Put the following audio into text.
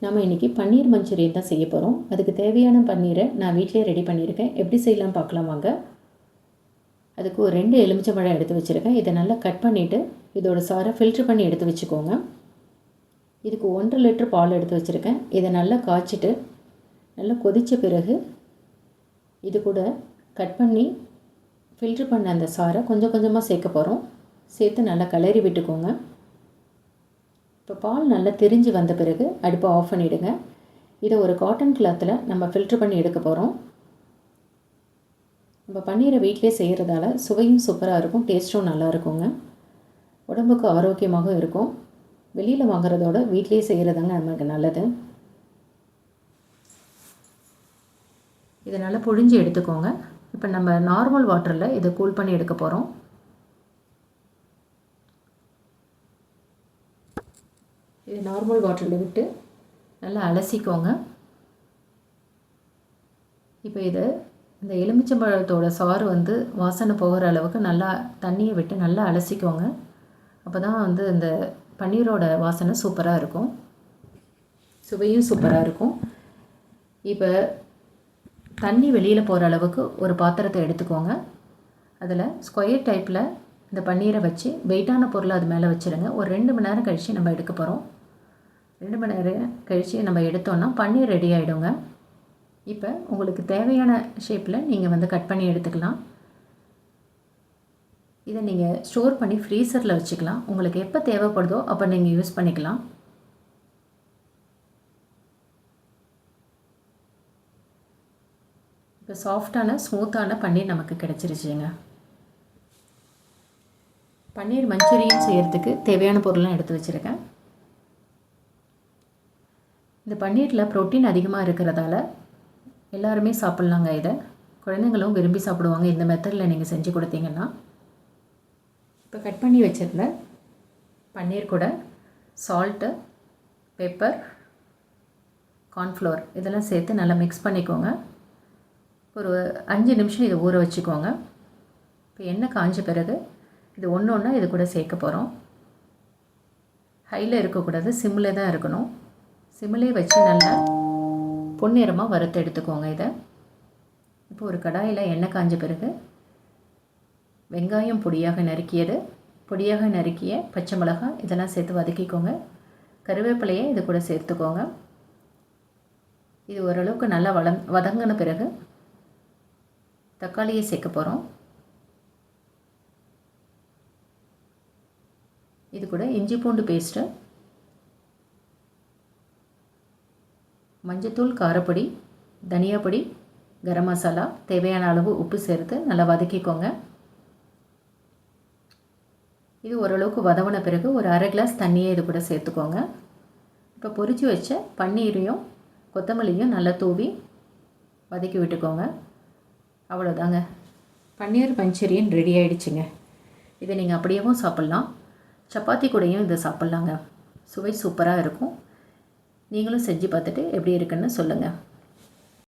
நம்ம இன்றைக்கி பன்னீர் மஞ்சூரியன் தான் செய்ய போகிறோம். அதுக்கு தேவையான பன்னீரை நான் வீட்டிலே ரெடி பண்ணியிருக்கேன். எப்படி செய்யலாம் பார்க்கலாம் வாங்க. அதுக்கு ஒரு 2 எலுமிச்சம்பழம் எடுத்து வச்சுருக்கேன். இதை நல்லா கட் பண்ணிவிட்டு இதோட சாரை ஃபில்ட்ரு பண்ணி எடுத்து வச்சுக்கோங்க. இதுக்கு 1 லிட்டர் பால் எடுத்து வச்சுருக்கேன். இதை நல்லா காய்ச்சிட்டு நல்லா கொதித்த பிறகு இது கூட கட் பண்ணி ஃபில்ட்ரு பண்ண அந்த சாரை கொஞ்சம் கொஞ்சமாக சேர்க்க போகிறோம். சேர்த்து நல்லா கிளறி விட்டுக்கோங்க. இப்போ பால் நல்லா திரிஞ்சு வந்த பிறகு அடுப்பை ஆஃப் பண்ணிவிடுங்க. இதை ஒரு காட்டன் கிளாத்தில் நம்ம ஃபில்ட்ரு பண்ணி எடுக்க போகிறோம். நம்ம பன்னீரை வீட்டிலே செய்கிறதால சுவையும் சூப்பராக இருக்கும், டேஸ்ட்டும் நல்லா இருக்குங்க. உடம்புக்கு ஆரோக்கியமாகவும் இருக்கும். வெளியில் வாங்குறதோட வீட்டிலே செய்கிறதாங்க நமக்கு நல்லது. இதை நல்லா புழிஞ்சு எடுத்துக்கோங்க. இப்போ நம்ம நார்மல் வாட்டரில் இதை கூல் பண்ணி எடுக்க போகிறோம். இது நார்மல் வாட்டரில் விட்டு நல்லா அலசிக்கோங்க. இப்போ இதை இந்த எலுமிச்சம்பழத்தோட சாறு வாசனை போகிற அளவுக்கு நல்லா தண்ணியை விட்டு நல்லா அலசிக்கோங்க. அப்போ தான் இந்த பன்னீரோட வாசனை சூப்பராக இருக்கும், சுவையும் சூப்பராக இருக்கும். இப்போ தண்ணி வெளியில் போகிற அளவுக்கு ஒரு பாத்திரத்தை எடுத்துக்கோங்க. அதில் ஸ்கொயர் டைப்பில் இந்த பன்னீரை வச்சு வெயிட்டான பொருளை அது மேலே வச்சுருங்க. ஒரு 2 மணி நேரம் கழித்து நம்ம எடுக்க போகிறோம். 2 மணி நேரம் கழித்து நம்ம எடுத்தோன்னா பன்னீர் ரெடி ஆகிடுங்க. இப்போ உங்களுக்கு தேவையான ஷேப்பில் நீங்கள் கட் பண்ணி எடுத்துக்கலாம். இதை நீங்கள் ஸ்டோர் பண்ணி ஃப்ரீசரில் வச்சுக்கலாம். உங்களுக்கு எப்போ தேவைப்படுதோ அப்போ நீங்கள் யூஸ் பண்ணிக்கலாம். இப்போ சாஃப்டான ஸ்மூத்தான பன்னீர் நமக்கு கிடச்சிருச்சுங்க. பன்னீர் மஞ்சூரியன் செய்கிறதுக்கு தேவையான பொருள்லாம் எடுத்து வச்சுருக்கேன். இந்த பன்னீரில் ப்ரோட்டீன் அதிகமாக இருக்கிறதால எல்லாருமே சாப்பிட்லாங்க. இதை குழந்தைங்களும் விரும்பி சாப்பிடுவாங்க இந்த மெத்தடில் நீங்கள் செஞ்சு கொடுத்தீங்கன்னா. இப்போ கட் பண்ணி வச்சிருந்த பன்னீர் கூட சால்ட்டு, பெப்பர், கார்ன்ஃப்ளவர் இதெல்லாம் சேர்த்து நல்லா மிக்ஸ் பண்ணிக்கோங்க. ஒரு 5 நிமிஷம் இதை ஊற வச்சுக்கோங்க. இப்போ எண்ணெய் காஞ்ச பிறகு இது ஒன்று ஒன்றா இது கூட சேர்க்க போகிறோம். ஹையில் இருக்கக்கூடாது, சிம்மில் தான் இருக்கணும். சிம்மிலே வச்சு நல்லா பொன்னிறமாக வறுத்து எடுத்துக்கோங்க. இதை இப்போ ஒரு கடாயில் எண்ணெய் காஞ்ச பிறகு வெங்காயம் பொடியாக நறுக்கிய பச்சை மிளகாய் இதெல்லாம் சேர்த்து வதக்கிக்கோங்க. கருவேப்பிலையை இது கூட சேர்த்துக்கோங்க. இது ஓரளவுக்கு நல்லா வதங்கின பிறகு தக்காளியை சேர்க்க போகிறோம். இது கூட இஞ்சி பூண்டு பேஸ்ட்டு, மஞ்சத்தூள், காரப்பொடி, தனியாப்பொடி, கரம் மசாலா, தேவையான அளவு உப்பு சேர்த்து நல்லா வதக்கிக்கோங்க. இது ஓரளவுக்கு வதங்கின பிறகு ஒரு 1/2 கிளாஸ் தண்ணியை இது கூட சேர்த்துக்கோங்க. இப்போ பொரித்து வச்ச பன்னீரையும் கொத்தமல்லியும் நல்லா தூவி வதக்கி விட்டுக்கோங்க. அவ்வளோதாங்க, பன்னீர் மஞ்சூரியன் ரெடி ஆகிடுச்சுங்க. இதை நீங்கள் அப்படியேவும் சாப்பிட்லாம், சப்பாத்தி கூடயும் இதை சாப்பிட்லாங்க. சுவை சூப்பராக இருக்கும். நீங்களும் செஞ்சு பார்த்துட்டு எப்படி இருக்குன்னு சொல்லுங்கள்.